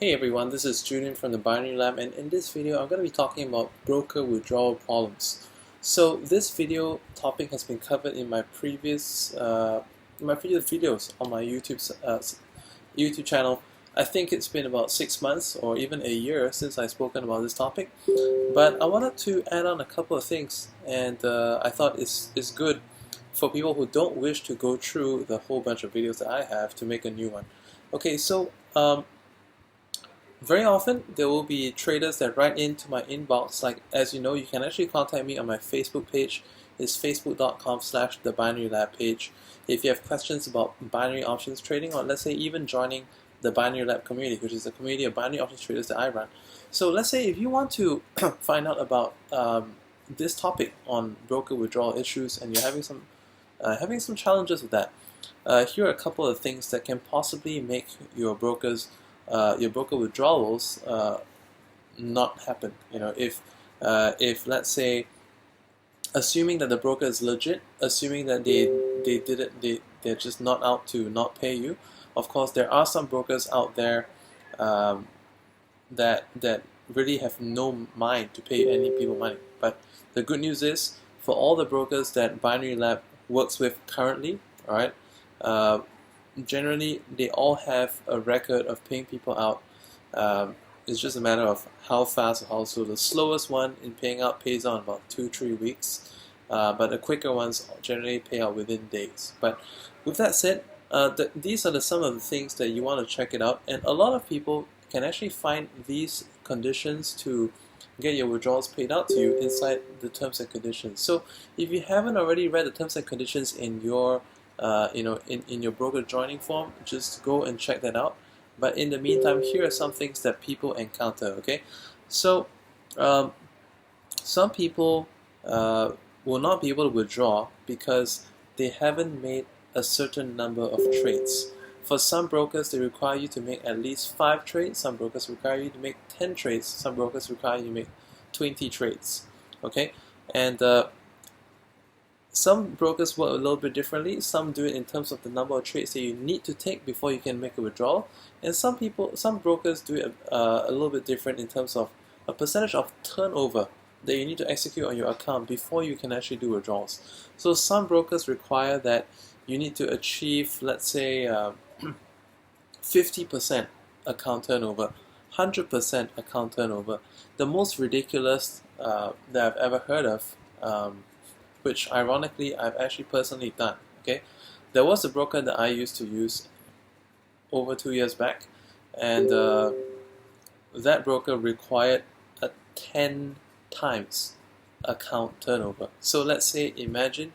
Hey everyone, this is Julian from the Binary Lab, and in this video I'm going to be talking about broker withdrawal problems. So this video topic has been covered in my previous videos on my YouTube channel. I think it's been about 6 months or even a year since I've spoken about this topic, but I wanted to add on a couple of things, and I thought it's good for people who don't wish to go through the whole bunch of videos that I have to make a new one. Okay, so very often there will be traders that write into my inbox. Like, as you know, you can actually contact me on my Facebook page. It's facebook.com/thebinarylab page. If you have questions about binary options trading, or let's say even joining the Binary Lab community, which is a community of binary options traders that I run. So let's say if you want to find out about this topic on broker withdrawal issues and you're having some challenges with that, here are a couple of things that can possibly make your broker withdrawals not happen. You know, if let's say, assuming that the broker is legit, assuming that they're just not out to not pay you. Of course, there are some brokers out there that really have no mind to pay any people money. But the good news is, for all the brokers that Binary Lab works with currently, all right, generally they all have a record of paying people out. It's just a matter of how fast or how slow. The slowest one in paying out pays out in about 2-3 weeks, but the quicker ones generally pay out within days. But with that said, these are some of the things that you want to check it out, and a lot of people can actually find these conditions to get your withdrawals paid out to you inside the terms and conditions. So if you haven't already read the terms and conditions in your in your broker joining form, just go and check that out. But in the meantime, here are some things that people encounter. Okay, so some people will not be able to withdraw because they haven't made a certain number of trades. For some brokers, they require you to make at least 5 trades. Some brokers require you to make 10 trades. Some brokers require you to make 20 trades. Okay, and some brokers work a little bit differently. Some do it in terms of the number of trades that you need to take before you can make a withdrawal, and some brokers do it a little bit different in terms of a percentage of turnover that you need to execute on your account before you can actually do withdrawals. So some brokers require that you need to achieve, let's say, 50% account turnover, 100% account turnover. The most ridiculous that I've ever heard of, which ironically I've actually personally done. Okay, there was a broker that I used to use over 2 years back, and that broker required a 10 times account turnover. So let's say, imagine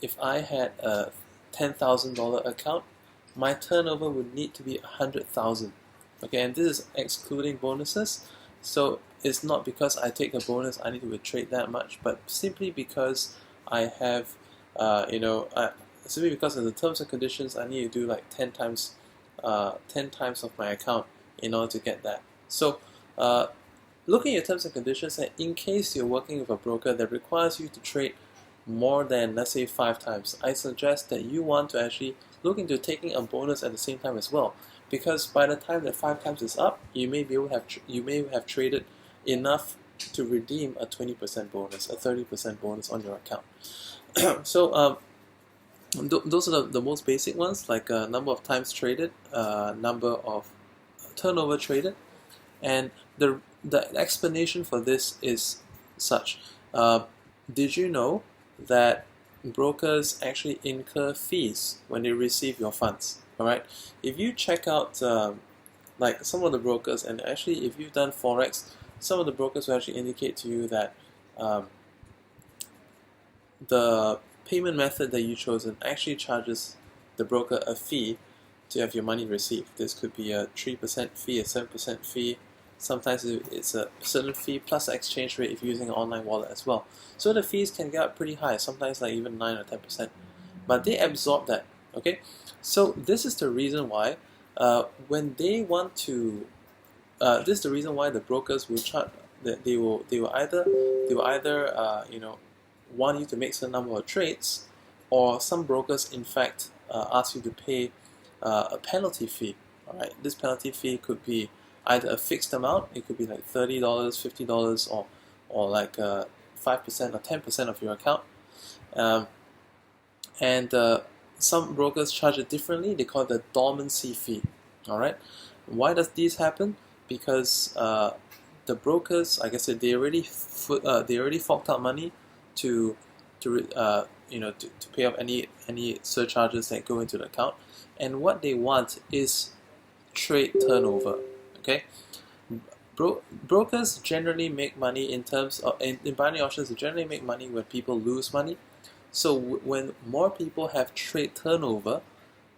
if I had a $10,000 account, my turnover would need to be 100,000. Okay, and this is excluding bonuses. So it's not because I take a bonus I need to trade that much, but simply because I have, simply because of the terms and conditions, I need to do like 10 times of my account in order to get that. So looking at your terms and conditions, and in case you're working with a broker that requires you to trade more than, let's say, 5 times, I suggest that you want to actually look into taking a bonus at the same time as well, because by the time that 5 times is up, you may have traded enough to redeem a 20% bonus, a 30% bonus on your account. So those are the most basic ones, like number of times traded, number of turnover traded, and the explanation for this is such. Did you know that brokers actually incur fees when they receive your funds? Alright, if you check out like some of the brokers, and actually if you've done Forex, some of the brokers will actually indicate to you that the payment method that you've chosen actually charges the broker a fee to have your money received. This could be a 3% fee, a 7% fee. Sometimes it's a certain fee plus exchange rate if you're using an online wallet as well. So the fees can get up pretty high, sometimes like even 9 or 10%. But they absorb that. Okay, so this is the reason why when they want to, this is the reason why the brokers will charge that they will either want you to make certain number of trades, or some brokers in fact ask you to pay a penalty fee Alright, this penalty fee could be either a fixed amount, it could be like $30, $50, or like 5% or 10% of your account. And some brokers charge it differently. They call it the dormancy fee. Alright, why does this happen? Because the brokers, like I said, they already forked out money to pay off any surcharges that go into the account, and what they want is trade turnover. Okay, brokers generally make money in terms of in binary options. They generally make money when people lose money. So when more people have trade turnover,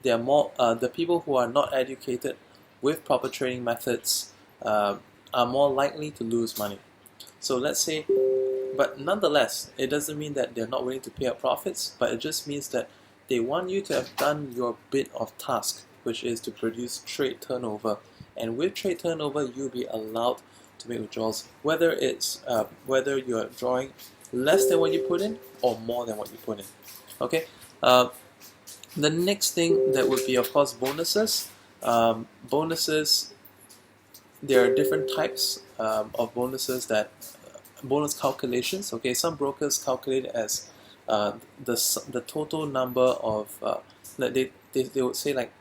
they are more the people who are not educated with proper trading methods are more likely to lose money. So let's say, but nonetheless, it doesn't mean that they're not willing to pay out profits, but it just means that they want you to have done your bit of task, which is to produce trade turnover. And with trade turnover, you'll be allowed to make withdrawals, whether you're drawing less than what you put in or more than what you put in. Okay. The next thing that would be, of course, bonuses. Bonuses. There are different types of bonuses bonus calculations. Okay, some brokers calculate it as the total number of they would say like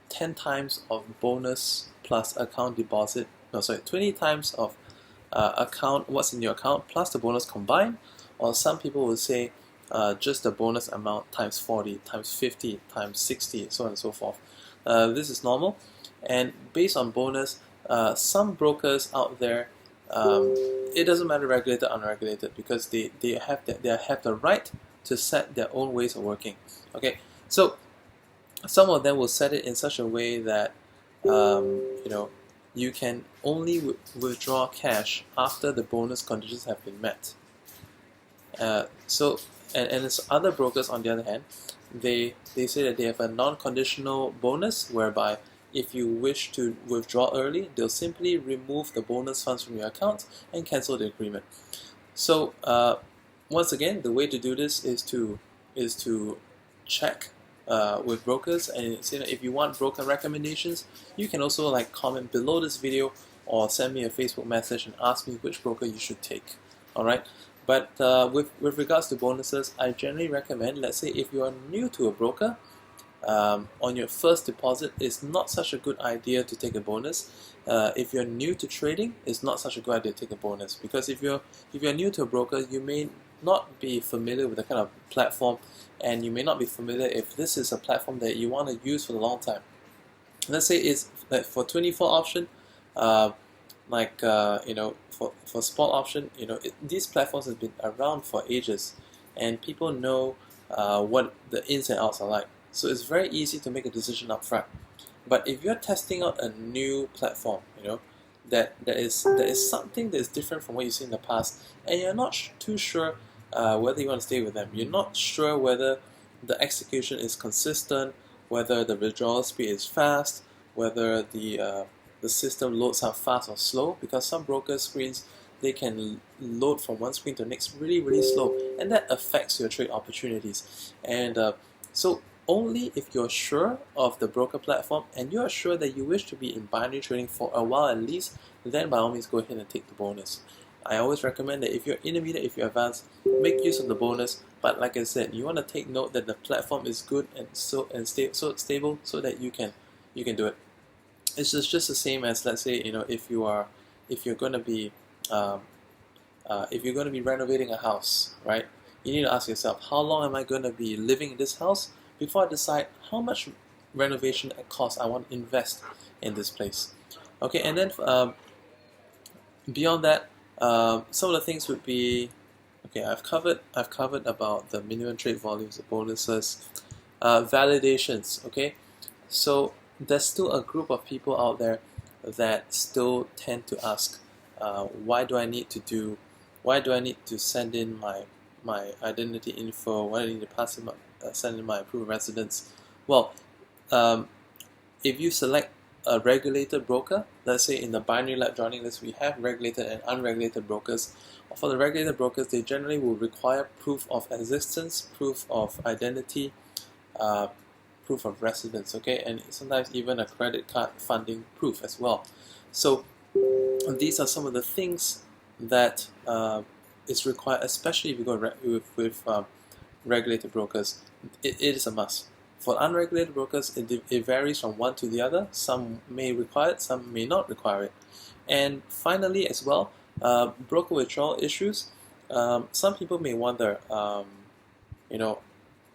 10 times of bonus plus account deposit. No, sorry, 20 times of what's in your account plus the bonus combined. Or some people will say just the bonus amount times 40, times 50, times 60, so on and so forth. This is normal, and based on bonus, some brokers out there, it doesn't matter regulated or unregulated, because they have the right to set their own ways of working. Okay, so some of them will set it in such a way that you can only withdraw cash after the bonus conditions have been met. And other brokers, on the other hand, they say that they have a non-conditional bonus, whereby if you wish to withdraw early, they'll simply remove the bonus funds from your account and cancel the agreement. So once again, the way to do this is to check with brokers, and if you want broker recommendations, you can also like comment below this video or send me a Facebook message and ask me which broker you should take. Alright, but with regards to bonuses, I generally recommend, let's say if you are new to a broker, on your first deposit, it's not such a good idea to take a bonus. If you're new to trading, it's not such a good idea to take a bonus, because if you're new to a broker, you may not be familiar with the kind of platform, and you may not be familiar if this is a platform that you want to use for a long time. Let's say it's like for 24 option, for spot option, these platforms have been around for ages, and people know what the ins and outs are like. So it's very easy to make a decision up front. But if you're testing out a new platform, that is something that is different from what you've seen in the past, and you're not too sure whether you want to stay with them. You're not sure whether the execution is consistent, whether the withdrawal speed is fast, whether the system loads up fast or slow, because some broker screens, they can load from one screen to the next really, really slow, and that affects your trade opportunities. And so only if you're sure of the broker platform and you're sure that you wish to be in binary trading for a while at least, then by all means go ahead and take the bonus. I always recommend that if you're intermediate, if you're advanced, make use of the bonus. But like I said, you want to take note that the platform is good and so stable, so that you can do it. It's just the same as, let's say, if you're going to be renovating a house, right? You need to ask yourself, how long am I going to be living in this house before I decide how much renovation cost I want to invest in this place. Okay, and then beyond that, some of the things would be, okay, I've covered about the minimum trade volumes, the bonuses, validations. Okay, so there's still a group of people out there that still tend to ask, why do I need to send in my identity info? Why do I need to send in my proof of residence? Well, if you select a regulated broker, let's say in the binary lab joining list, we have regulated and unregulated brokers. For the regulated brokers, they generally will require proof of existence, proof of identity, proof of residence, okay, and sometimes even a credit card funding proof as well. So these are some of the things that is required, especially if you go with regulated brokers. It is a must. For unregulated brokers, it varies from one to the other. Some may require it, some may not require it. And finally, as well, broker withdrawal issues. Some people may wonder,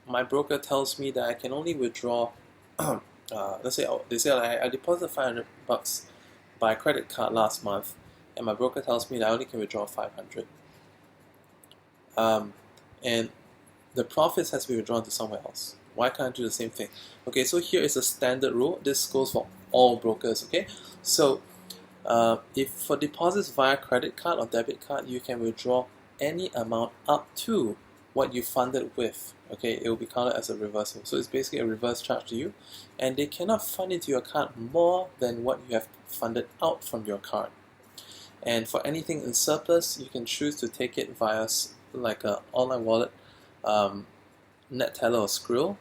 my broker tells me that I can only withdraw, let's say they say I deposited $500 by credit card last month, and my broker tells me that I only can withdraw 500. And the profits has to be withdrawn to somewhere else. Why can't I do the same thing? Okay, so here is a standard rule. This goes for all brokers. Okay, so if for deposits via credit card or debit card, you can withdraw any amount up to what you funded with. Okay, it will be counted as a reversal. So it's basically a reverse charge to you, and they cannot fund into your account more than what you have funded out from your card. And for anything in surplus, you can choose to take it via like an online wallet, NetTeller or Skrill,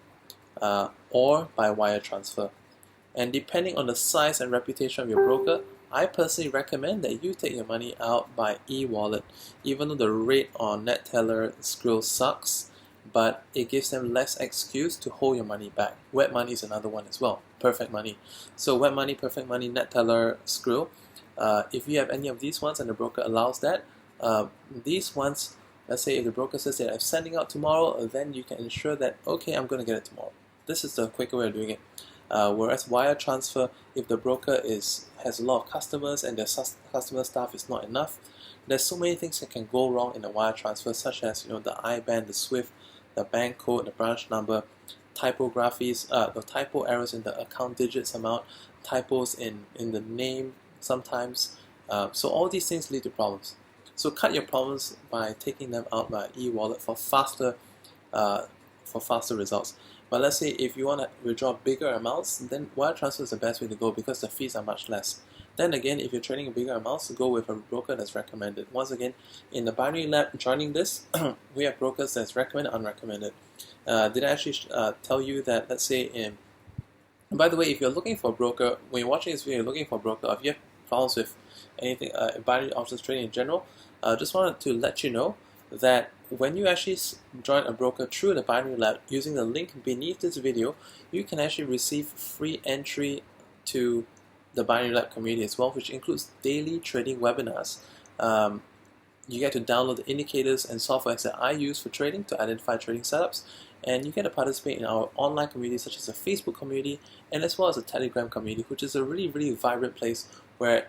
or by wire transfer. And depending on the size and reputation of your broker, I personally recommend that you take your money out by e-wallet. Even though the rate on NetTeller, Skrill sucks, but it gives them less excuse to hold your money back. Wet Money is another one as well. Perfect Money. So Wet Money, Perfect Money, NetTeller, Skrill. If you have any of these ones and the broker allows that, these ones, let's say if the broker says that I'm sending out tomorrow, then you can ensure that, okay, I'm going to get it tomorrow. This is the quicker way of doing it. Whereas wire transfer, if the broker has a lot of customers and their customer staff is not enough, there's so many things that can go wrong in a wire transfer, such as the IBAN, the SWIFT, the bank code, the branch number, typographies, the typo errors in the account digits amount, typos in the name sometimes. So all these things lead to problems. So cut your problems by taking them out by e-wallet for faster results. But let's say if you want to withdraw bigger amounts, then wire transfer is the best way to go because the fees are much less. Then again, if you're trading in bigger amounts, go with a broker that's recommended. Once again, in the Binary Lab joining this, we have brokers that's recommended, unrecommended. Did I actually tell you that, let's say by the way, if you're looking for a broker, when you're watching this video, you're looking for a broker, if you have problems with anything, binary options trading in general, just wanted to let you know that when you actually join a broker through the Binary Lab using the link beneath this video, you can actually receive free entry to the Binary Lab community as well, which includes daily trading webinars. You get to download the indicators and softwares that I use for trading to identify trading setups, and you get to participate in our online community such as a Facebook community and as well as a Telegram community, which is a really, really vibrant place where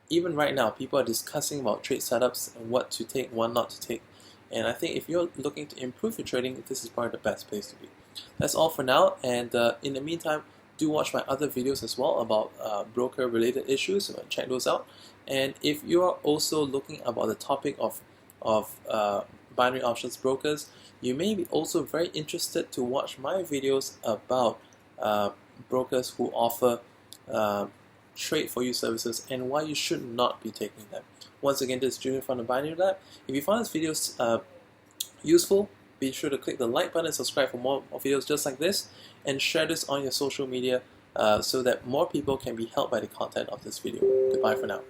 even right now people are discussing about trade setups and what to take, what not to take. And I think if you're looking to improve your trading, this is probably the best place to be. That's all for now, and in the meantime, do watch my other videos as well about broker related issues, so check those out. And if you are also looking about the topic of binary options brokers, you may be also very interested to watch my videos about brokers who offer trade for you services and why you should not be taking them. Once again, this is Julian from the Binary Lab. If you found this video useful, be sure to click the like button and subscribe for more videos just like this, and share this on your social media so that more people can be helped by the content of this video. Goodbye for now.